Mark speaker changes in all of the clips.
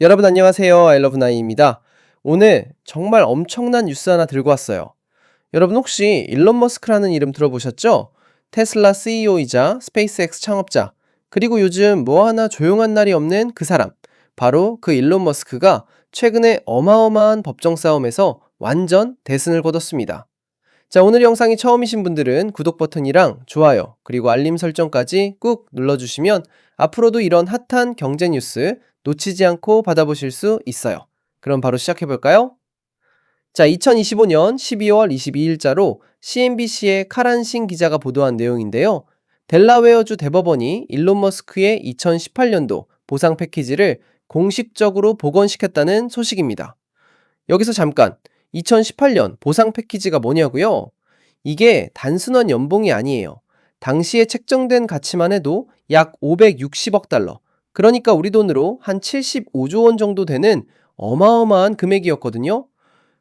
Speaker 1: 여러분 안녕하세요. 아이러브나이입니다. 오늘 정말 엄청난 뉴스 하나 들고 왔어요. 여러분 혹시 일론 머스크라는 이름 들어보셨죠? 테슬라 CEO이자 스페이스X 창업자, 그리고 요즘 뭐 하나 조용한 날이 없는 그 사람. 바로 그 일론 머스크가 최근에 어마어마한 법정 싸움에서 완전 대승을 거뒀습니다. 자, 오늘 영상이 처음이신 분들은 구독 버튼이랑 좋아요, 그리고 알림 설정까지 꾹 눌러주시면 앞으로도 이런 핫한 경제 뉴스 놓치지 않고 받아보실 수 있어요. 그럼 바로 시작해볼까요? 자, 2025년 12월 22일자로 CNBC의 카란신 기자가 보도한 내용인데요. 델라웨어주 대법원이 일론 머스크의 2018년도 보상 패키지를 공식적으로 복원시켰다는 소식입니다. 여기서 잠깐, 2018년 보상 패키지가 뭐냐고요? 이게 단순한 연봉이 아니에요. 당시에 책정된 가치만 해도 약 560억 달러, 그러니까 우리 돈으로 한 75조 원 정도 되는 어마어마한 금액이었거든요.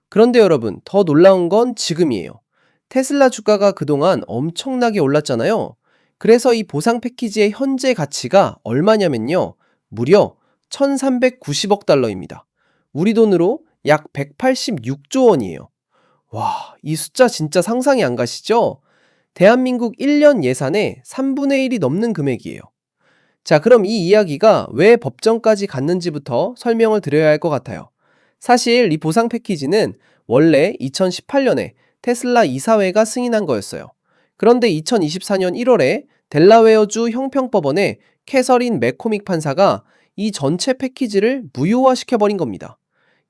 Speaker 1: 그런데 여러분, 더 놀라운 건 지금이에요. 테슬라 주가가 그동안 엄청나게 올랐잖아요. 그래서 이 보상 패키지의 현재 가치가 얼마냐면요, 무려 1390억 달러입니다. 우리 돈으로 약 186조 원이에요. 와, 이 숫자 진짜 상상이 안 가시죠? 대한민국 1년 예산의 3분의 1이 넘는 금액이에요. 자, 그럼 이 이야기가 왜 법정까지 갔는지부터 설명을 드려야 할 것 같아요. 사실 이 보상 패키지는 원래 2018년에 테슬라 이사회가 승인한 거였어요. 그런데 2024년 1월에 델라웨어주 형평법원의 캐서린 맥코믹 판사가 이 전체 패키지를 무효화시켜버린 겁니다.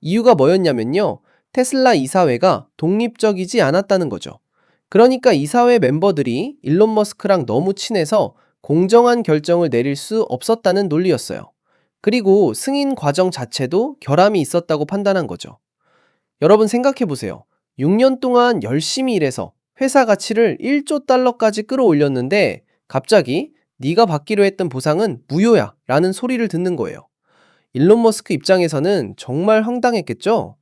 Speaker 1: 이유가 뭐였냐면요, 테슬라 이사회가 독립적이지 않았다는 거죠. 그러니까 이사회 멤버들이 일론 머스크랑 너무 친해서 공정한 결정을 내릴 수 없었다는 논리였어요. 그리고 승인 과정 자체도 결함이 있었다고 판단한 거죠. 여러분 생각해 보세요. 6년 동안 열심히 일해서 회사 가치를 1조 달러까지 끌어올렸는데 갑자기 네가 받기로 했던 보상은 무효야 라는 소리를 듣는 거예요. 일론 머스크 입장에서는 정말 황당했겠죠?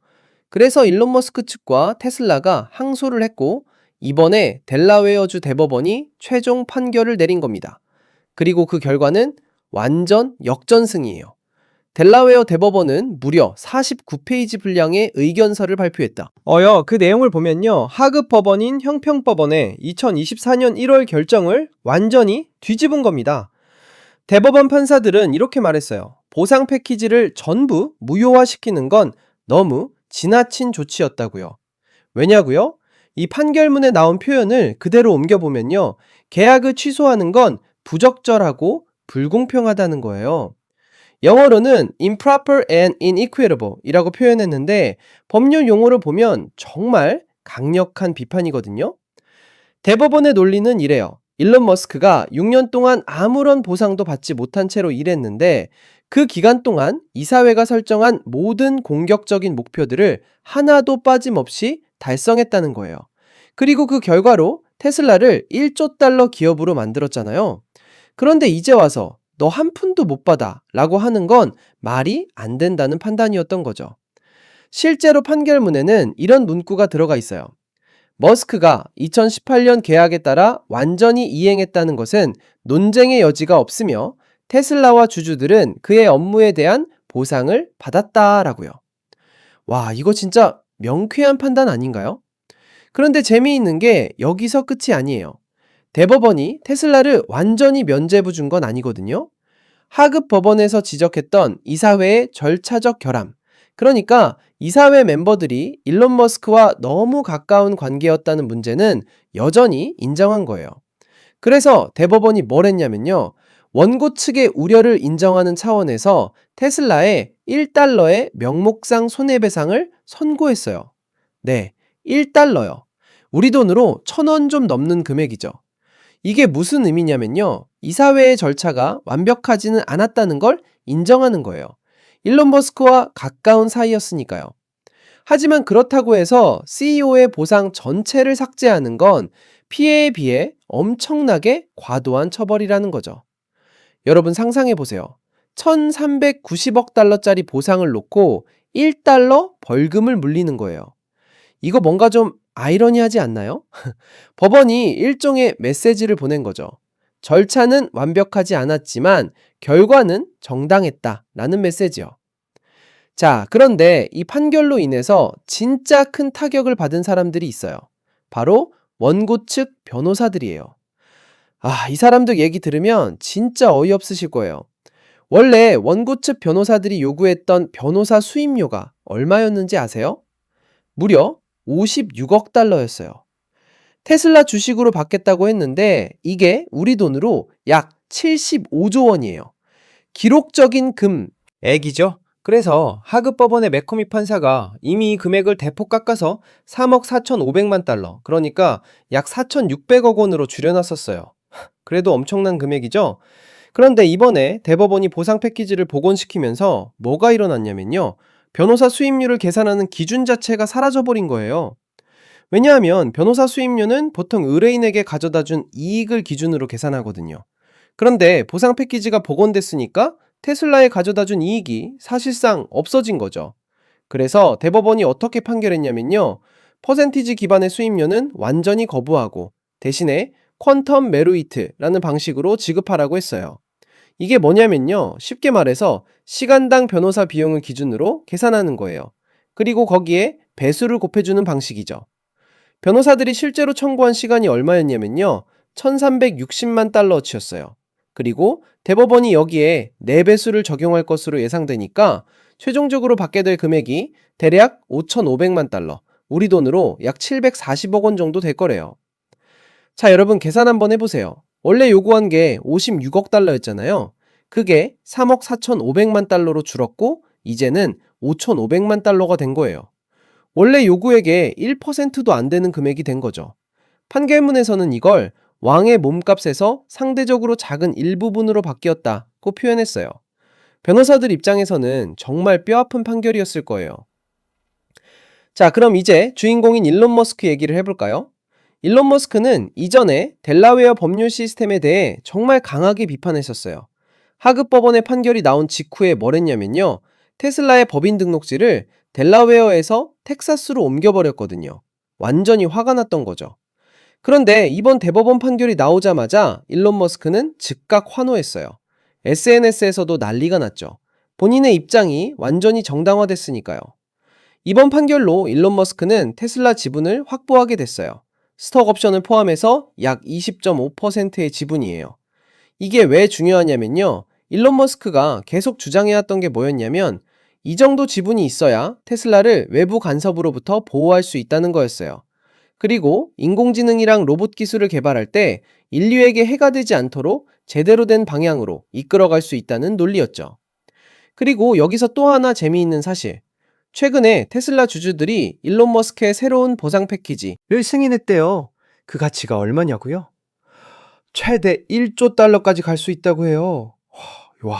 Speaker 1: 그래서 일론 머스크 측과 테슬라가 항소를 했고, 이번에 델라웨어주 대법원이 최종 판결을 내린 겁니다. 그리고 그 결과는 완전 역전승이에요. 델라웨어 대법원은 무려 49페이지 분량의 의견서를 발표했다. 그 내용을 보면요, 하급 법원인 형평법원의 2024년 1월 결정을 완전히 뒤집은 겁니다. 대법원 판사들은 이렇게 말했어요. 보상 패키지를 전부 무효화시키는 건 너무 지나친 조치였다고요. 왜냐고요? 이 판결문에 나온 표현을 그대로 옮겨보면요, 계약을 취소하는 건 부적절하고 불공평하다는 거예요. 영어로는 improper and inequitable 이라고 표현했는데, 법률 용어로 보면 정말 강력한 비판이거든요. 대법원의 논리는 이래요. 일론 머스크가 6년 동안 아무런 보상도 받지 못한 채로 일했는데, 그 기간 동안 이사회가 설정한 모든 공격적인 목표들을 하나도 빠짐없이 달성했다는 거예요. 그리고 그 결과로 테슬라를 1조 달러 기업으로 만들었잖아요. 그런데 이제 와서 너 한 푼도 못 받아 라고 하는 건 말이 안 된다는 판단이었던 거죠. 실제로 판결문에는 이런 문구가 들어가 있어요. 머스크가 2018년 계약에 따라 완전히 이행했다는 것은 논쟁의 여지가 없으며 테슬라와 주주들은 그의 업무에 대한 보상을 받았다라고요. 와, 이거 진짜 명쾌한 판단 아닌가요? 그런데 재미있는 게 여기서 끝이 아니에요. 대법원이 테슬라를 완전히 면죄부 준 건 아니거든요. 하급 법원에서 지적했던 이사회의 절차적 결함, 그러니까 이사회 멤버들이 일론 머스크와 너무 가까운 관계였다는 문제는 여전히 인정한 거예요. 그래서 대법원이 뭘 했냐면요, 원고 측의 우려를 인정하는 차원에서 테슬라에 1달러의 명목상 손해배상을 선고했어요. 네, 1달러요. 우리 돈으로 1,000원 좀 넘는 금액이죠. 이게 무슨 의미냐면요, 이사회의 절차가 완벽하지는 않았다는 걸 인정하는 거예요. 일론 머스크와 가까운 사이였으니까요. 하지만 그렇다고 해서 CEO의 보상 전체를 삭제하는 건 피해에 비해 엄청나게 과도한 처벌이라는 거죠. 여러분 상상해 보세요. 1390억 달러짜리 보상을 놓고 1달러 벌금을 물리는 거예요. 이거 뭔가 좀 아이러니하지 않나요? 법원이 일종의 메시지를 보낸 거죠. 절차는 완벽하지 않았지만 결과는 정당했다라는 메시지요. 자, 그런데 이 판결로 인해서 진짜 큰 타격을 받은 사람들이 있어요. 바로 원고 측 변호사들이에요. 이 사람들 얘기 들으면 진짜 어이없으실 거예요. 원래 원고 측 변호사들이 요구했던 변호사 수임료가 얼마였는지 아세요? 무려 56억 달러였어요. 테슬라 주식으로 받겠다고 했는데 이게 우리 돈으로 약 75조 원이에요. 기록적인 액이죠. 그래서 하급 법원의 매코미 판사가 이미 이 금액을 대폭 깎아서 3억 4,500만 달러, 그러니까 약 4,600억 원으로 줄여놨었어요. 그래도 엄청난 금액이죠? 그런데 이번에 대법원이 보상 패키지를 복원시키면서 뭐가 일어났냐면요. 변호사 수임료를 계산하는 기준 자체가 사라져버린 거예요. 왜냐하면 변호사 수임료는 보통 의뢰인에게 가져다 준 이익을 기준으로 계산하거든요. 그런데 보상 패키지가 복원됐으니까 테슬라에 가져다 준 이익이 사실상 없어진 거죠. 그래서 대법원이 어떻게 판결했냐면요. 퍼센티지 기반의 수임료는 완전히 거부하고 대신에 퀀텀 메루이트라는 방식으로 지급하라고 했어요. 이게 뭐냐면요. 쉽게 말해서 시간당 변호사 비용을 기준으로 계산하는 거예요. 그리고 거기에 배수를 곱해주는 방식이죠. 변호사들이 실제로 청구한 시간이 얼마였냐면요. 1360만 달러치였어요. 그리고 대법원이 여기에 4배수를 적용할 것으로 예상되니까 최종적으로 받게 될 금액이 대략 5,500만 달러, 우리 돈으로 약 740억 원 정도 될 거래요. 자, 여러분 계산 한번 해보세요. 원래 요구한 게 56억 달러였잖아요. 그게 3억 4,500만 달러로 줄었고 이제는 5,500만 달러가 된 거예요. 원래 요구액의 1%도 안 되는 금액이 된 거죠. 판결문에서는 이걸 왕의 몸값에서 상대적으로 작은 일부분으로 바뀌었다고 표현했어요. 변호사들 입장에서는 정말 뼈아픈 판결이었을 거예요. 자, 그럼 이제 주인공인 일론 머스크 얘기를 해볼까요? 일론 머스크는 이전에 델라웨어 법률 시스템에 대해 정말 강하게 비판했었어요. 하급 법원의 판결이 나온 직후에 뭘 했냐면요. 테슬라의 법인 등록지를 델라웨어에서 텍사스로 옮겨버렸거든요. 완전히 화가 났던 거죠. 그런데 이번 대법원 판결이 나오자마자 일론 머스크는 즉각 환호했어요. SNS에서도 난리가 났죠. 본인의 입장이 완전히 정당화됐으니까요. 이번 판결로 일론 머스크는 테슬라 지분을 확보하게 됐어요. 스톡 옵션을 포함해서 약 20.5%의 지분이에요. 이게 왜 중요하냐면요. 일론 머스크가 계속 주장해왔던 게 뭐였냐면 이 정도 지분이 있어야 테슬라를 외부 간섭으로부터 보호할 수 있다는 거였어요. 그리고 인공지능이랑 로봇 기술을 개발할 때 인류에게 해가 되지 않도록 제대로 된 방향으로 이끌어갈 수 있다는 논리였죠. 그리고 여기서 또 하나 재미있는 사실. 최근에 테슬라 주주들이 일론 머스크의 새로운 보상 패키지를 승인했대요. 그 가치가 얼마냐고요? 최대 1조 달러까지 갈 수 있다고 해요. 와,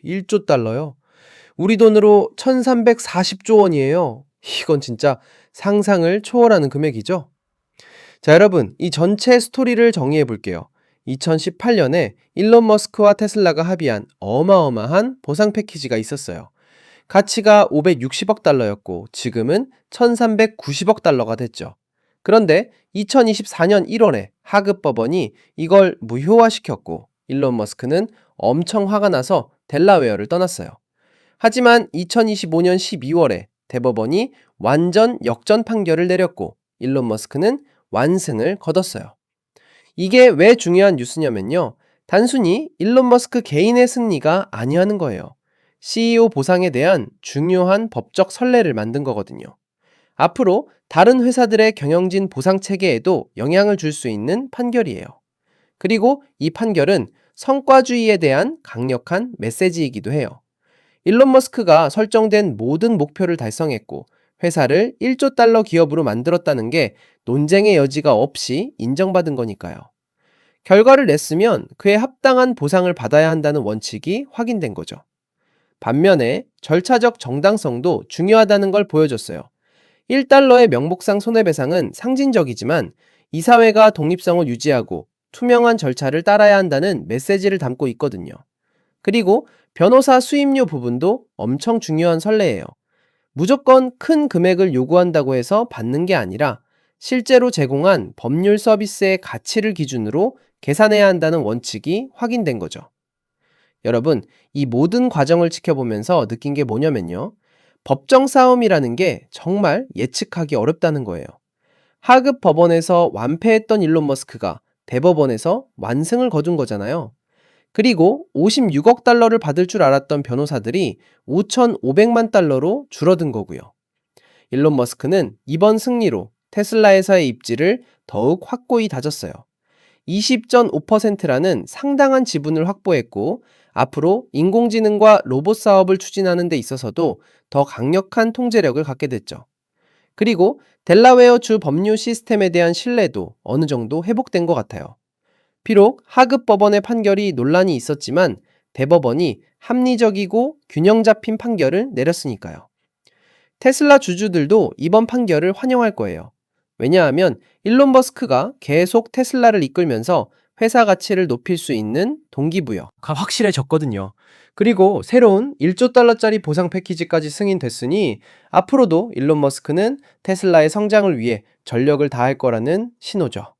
Speaker 1: 1조 달러요? 우리 돈으로 1340조 원이에요. 이건 진짜 상상을 초월하는 금액이죠? 자, 여러분, 이 전체 스토리를 정리해 볼게요. 2018년에 일론 머스크와 테슬라가 합의한 어마어마한 보상 패키지가 있었어요. 가치가 560억 달러였고 지금은 1390억 달러가 됐죠. 그런데 2024년 1월에 하급 법원이 이걸 무효화시켰고 일론 머스크는 엄청 화가 나서 델라웨어를 떠났어요. 하지만 2025년 12월에 대법원이 완전 역전 판결을 내렸고 일론 머스크는 완승을 거뒀어요. 이게 왜 중요한 뉴스냐면요. 단순히 일론 머스크 개인의 승리가 아니라는 거예요. CEO 보상에 대한 중요한 법적 선례를 만든 거거든요. 앞으로 다른 회사들의 경영진 보상 체계에도 영향을 줄 수 있는 판결이에요. 그리고 이 판결은 성과주의에 대한 강력한 메시지이기도 해요. 일론 머스크가 설정된 모든 목표를 달성했고 회사를 1조 달러 기업으로 만들었다는 게 논쟁의 여지가 없이 인정받은 거니까요. 결과를 냈으면 그에 합당한 보상을 받아야 한다는 원칙이 확인된 거죠. 반면에 절차적 정당성도 중요하다는 걸 보여줬어요. 1달러의 명목상 손해배상은 상징적이지만 이사회가 독립성을 유지하고 투명한 절차를 따라야 한다는 메시지를 담고 있거든요. 그리고 변호사 수임료 부분도 엄청 중요한 선례예요. 무조건 큰 금액을 요구한다고 해서 받는 게 아니라 실제로 제공한 법률 서비스의 가치를 기준으로 계산해야 한다는 원칙이 확인된 거죠. 여러분, 이 모든 과정을 지켜보면서 느낀 게 뭐냐면요. 법정 싸움이라는 게 정말 예측하기 어렵다는 거예요. 하급 법원에서 완패했던 일론 머스크가 대법원에서 완승을 거둔 거잖아요. 그리고 56억 달러를 받을 줄 알았던 변호사들이 5,500만 달러로 줄어든 거고요. 일론 머스크는 이번 승리로 테슬라에서의 입지를 더욱 확고히 다졌어요. 20.5%라는 상당한 지분을 확보했고, 앞으로 인공지능과 로봇 사업을 추진하는 데 있어서도 더 강력한 통제력을 갖게 됐죠. 그리고 델라웨어 주 법률 시스템에 대한 신뢰도 어느 정도 회복된 것 같아요. 비록 하급 법원의 판결이 논란이 있었지만 대법원이 합리적이고 균형 잡힌 판결을 내렸으니까요. 테슬라 주주들도 이번 판결을 환영할 거예요. 왜냐하면 일론 머스크가 계속 테슬라를 이끌면서 회사 가치를 높일 수 있는 동기부여가 확실해졌거든요. 그리고 새로운 1조 달러짜리 보상 패키지까지 승인됐으니 앞으로도 일론 머스크는 테슬라의 성장을 위해 전력을 다할 거라는 신호죠.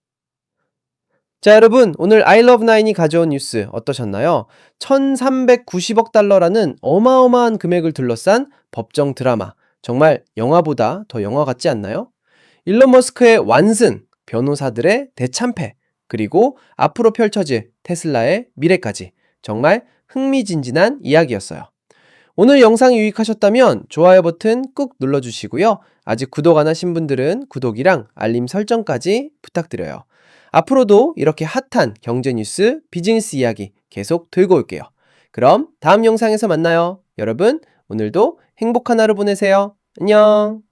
Speaker 1: 자, 여러분, 오늘 아이러브나인이 가져온 뉴스 어떠셨나요? 1390억 달러라는 어마어마한 금액을 둘러싼 법정 드라마. 정말 영화보다 더 영화 같지 않나요? 일론 머스크의 완승, 변호사들의 대참패, 그리고 앞으로 펼쳐질 테슬라의 미래까지 정말 흥미진진한 이야기였어요. 오늘 영상이 유익하셨다면 좋아요 버튼 꾹 눌러주시고요. 아직 구독 안 하신 분들은 구독이랑 알림 설정까지 부탁드려요. 앞으로도 이렇게 핫한 경제 뉴스, 비즈니스 이야기 계속 들고 올게요. 그럼 다음 영상에서 만나요. 여러분, 오늘도 행복한 하루 보내세요. 안녕.